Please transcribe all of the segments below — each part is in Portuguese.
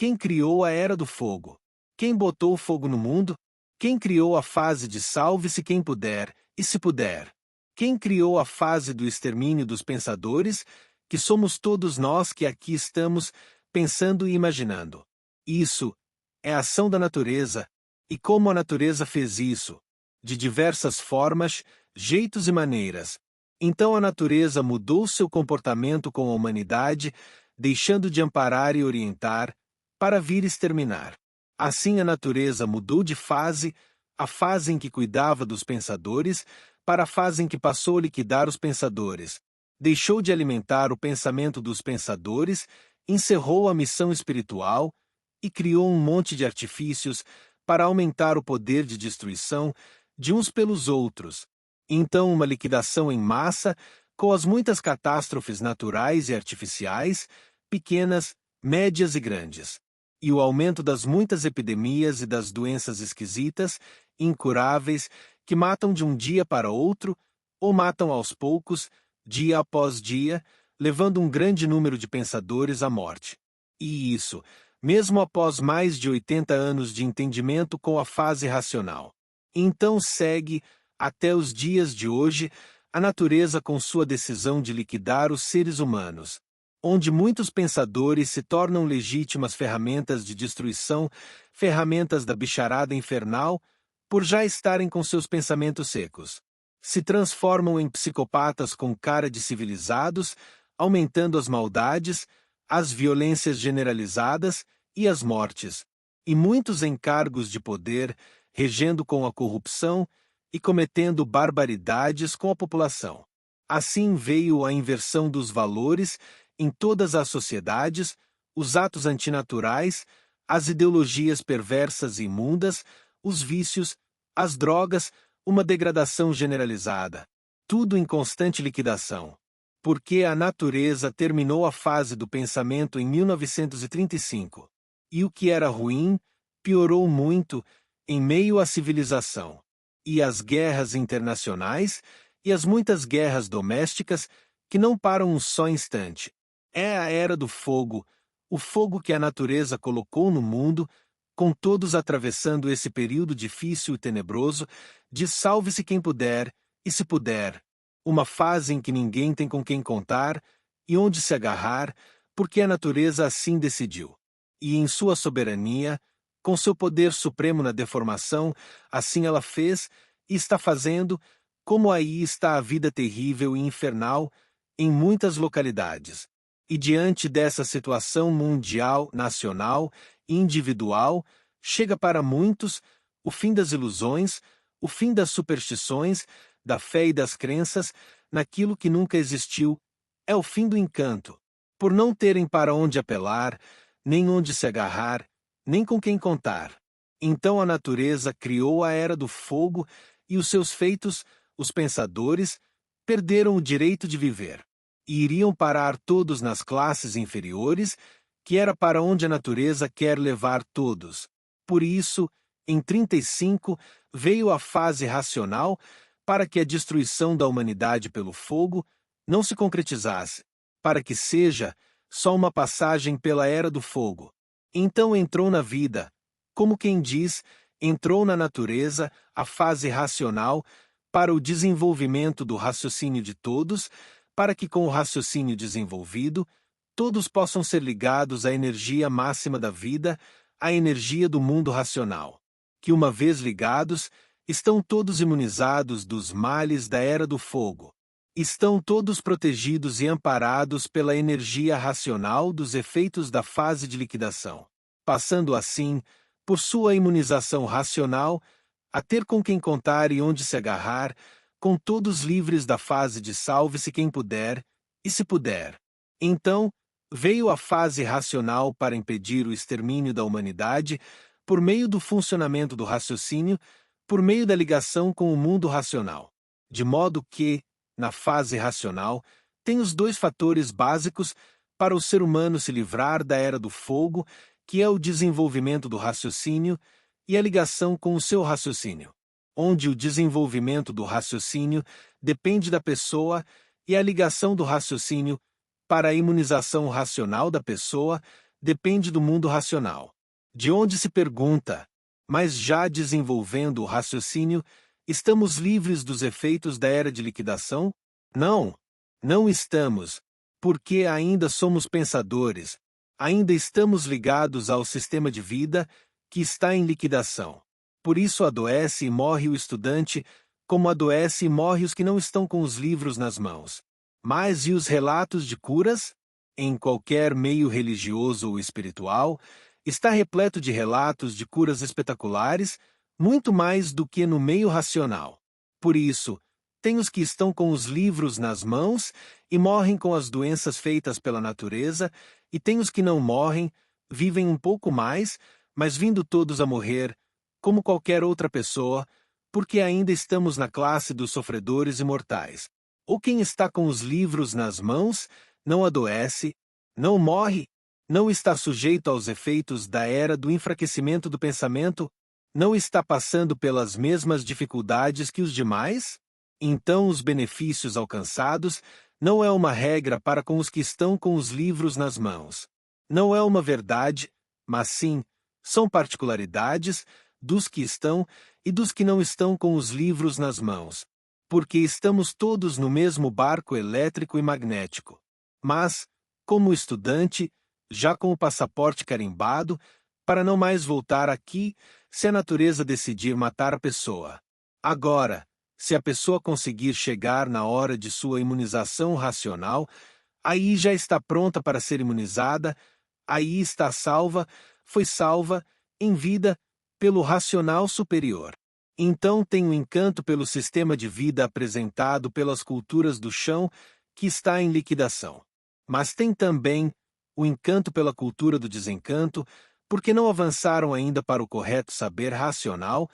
Quem criou a Era do Fogo? Quem botou o fogo no mundo? Quem criou a fase de salve-se quem puder, e se puder? Quem criou a fase do extermínio dos pensadores, que somos todos nós que aqui estamos pensando e imaginando? Isso é a ação da natureza, e como a natureza fez isso? De diversas formas, jeitos e maneiras. Então a natureza mudou seu comportamento com a humanidade, deixando de amparar e orientar, para vir exterminar. Assim a natureza mudou de fase, a fase em que cuidava dos pensadores, para a fase em que passou a liquidar os pensadores. Deixou de alimentar o pensamento dos pensadores, encerrou a missão espiritual e criou um monte de artifícios para aumentar o poder de destruição de uns pelos outros. Então uma liquidação em massa, com as muitas catástrofes naturais e artificiais, pequenas, médias e grandes. E o aumento das muitas epidemias e das doenças esquisitas, incuráveis, que matam de um dia para outro, ou matam aos poucos, dia após dia, levando um grande número de pensadores à morte. E isso, mesmo após mais de 80 anos de entendimento com a fase racional. Então segue, até os dias de hoje, a natureza com sua decisão de liquidar os seres humanos, onde muitos pensadores se tornam legítimas ferramentas de destruição, ferramentas da bicharada infernal, por já estarem com seus pensamentos secos. Se transformam em psicopatas com cara de civilizados, aumentando as maldades, as violências generalizadas e as mortes, e muitos encargos de poder, regendo com a corrupção e cometendo barbaridades com a população. Assim veio a inversão dos valores em todas as sociedades, os atos antinaturais, as ideologias perversas e imundas, os vícios, as drogas, uma degradação generalizada. Tudo em constante liquidação. Porque a natureza terminou a fase do pensamento em 1935. E o que era ruim, piorou muito, em meio à civilização. E as guerras internacionais, e as muitas guerras domésticas, que não param um só instante. É a Era do Fogo, o fogo que a natureza colocou no mundo, com todos atravessando esse período difícil e tenebroso, de salve-se quem puder, e se puder. Uma fase em que ninguém tem com quem contar, e onde se agarrar, porque a natureza assim decidiu. E em sua soberania, com seu poder supremo na deformação, assim ela fez, e está fazendo, como aí está a vida terrível e infernal, em muitas localidades. E diante dessa situação mundial, nacional e individual, chega para muitos o fim das ilusões, o fim das superstições, da fé e das crenças, naquilo que nunca existiu, é o fim do encanto, por não terem para onde apelar, nem onde se agarrar, nem com quem contar. Então a natureza criou a Era do Fogo e os seus feitos, os pensadores, perderam o direito de viver. E iriam parar todos nas classes inferiores, que era para onde a natureza quer levar todos. Por isso, em 35, veio a fase racional para que a destruição da humanidade pelo fogo não se concretizasse, para que seja só uma passagem pela Era do Fogo. Então entrou na vida, como quem diz, entrou na natureza a fase racional para o desenvolvimento do raciocínio de todos, para que com o raciocínio desenvolvido, todos possam ser ligados à energia máxima da vida, à energia do mundo racional, que uma vez ligados, estão todos imunizados dos males da Era do Fogo. Estão todos protegidos e amparados pela energia racional dos efeitos da fase de liquidação, passando assim, por sua imunização racional, a ter com quem contar e onde se agarrar, com todos livres da fase de salve-se quem puder, e se puder. Então, veio a fase racional para impedir o extermínio da humanidade por meio do funcionamento do raciocínio, por meio da ligação com o mundo racional. De modo que, na fase racional, tem os dois fatores básicos para o ser humano se livrar da Era do Fogo, que é o desenvolvimento do raciocínio e a ligação com o seu raciocínio, onde o desenvolvimento do raciocínio depende da pessoa e a ligação do raciocínio para a imunização racional da pessoa depende do mundo racional. De onde se pergunta, mas já desenvolvendo o raciocínio, estamos livres dos efeitos da era de liquidação? Não, não estamos, porque ainda somos pensadores, ainda estamos ligados ao sistema de vida que está em liquidação. Por isso adoece e morre o estudante, como adoece e morre os que não estão com os livros nas mãos. Mas e os relatos de curas? Em qualquer meio religioso ou espiritual, está repleto de relatos de curas espetaculares, muito mais do que no meio racional. Por isso, tem os que estão com os livros nas mãos e morrem com as doenças feitas pela natureza, e tem os que não morrem, vivem um pouco mais, mas vindo todos a morrer, como qualquer outra pessoa, porque ainda estamos na classe dos sofredores imortais. Ou quem está com os livros nas mãos não adoece, não morre, não está sujeito aos efeitos da era do enfraquecimento do pensamento, não está passando pelas mesmas dificuldades que os demais? Então os benefícios alcançados não é uma regra para com os que estão com os livros nas mãos. Não é uma verdade, mas sim, são particularidades dos que estão e dos que não estão com os livros nas mãos, porque estamos todos no mesmo barco elétrico e magnético. Mas, como estudante, já com o passaporte carimbado, para não mais voltar aqui se a natureza decidir matar a pessoa. Agora, se a pessoa conseguir chegar na hora de sua imunização racional, aí já está pronta para ser imunizada, aí está salva, foi salva, em vida, pelo racional superior. Então tem o encanto pelo sistema de vida apresentado pelas culturas do chão, que está em liquidação. Mas tem também o encanto pela cultura do desencanto, porque não avançaram ainda para o correto saber racional,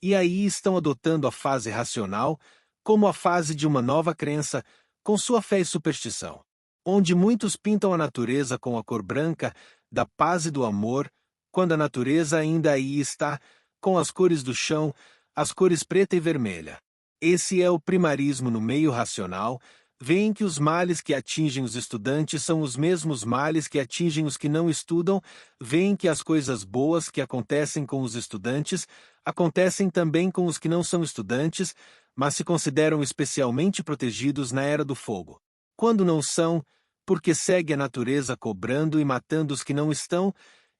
e aí estão adotando a fase racional como a fase de uma nova crença, com sua fé e superstição, onde muitos pintam a natureza com a cor branca da paz e do amor, quando a natureza ainda aí está, com as cores do chão, as cores preta e vermelha. Esse é o primarismo no meio racional. Veem que os males que atingem os estudantes são os mesmos males que atingem os que não estudam, veem que as coisas boas que acontecem com os estudantes acontecem também com os que não são estudantes, mas se consideram especialmente protegidos na era do fogo. Quando não são, porque segue a natureza cobrando e matando os que não estão,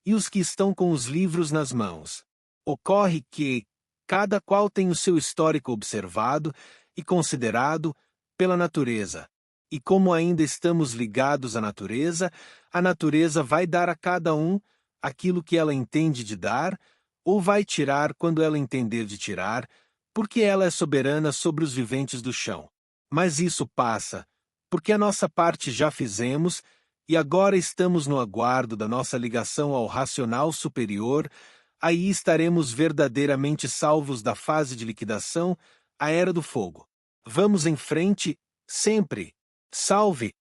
e os que estão com os livros nas mãos. Ocorre que cada qual tem o seu histórico observado e considerado pela natureza. E como ainda estamos ligados à natureza, a natureza vai dar a cada um aquilo que ela entende de dar, ou vai tirar quando ela entender de tirar, porque ela é soberana sobre os viventes do chão. Mas isso passa, porque a nossa parte já fizemos, e agora estamos no aguardo da nossa ligação ao racional superior, aí estaremos verdadeiramente salvos da fase de liquidação, a era do fogo. Vamos em frente, sempre. Salve!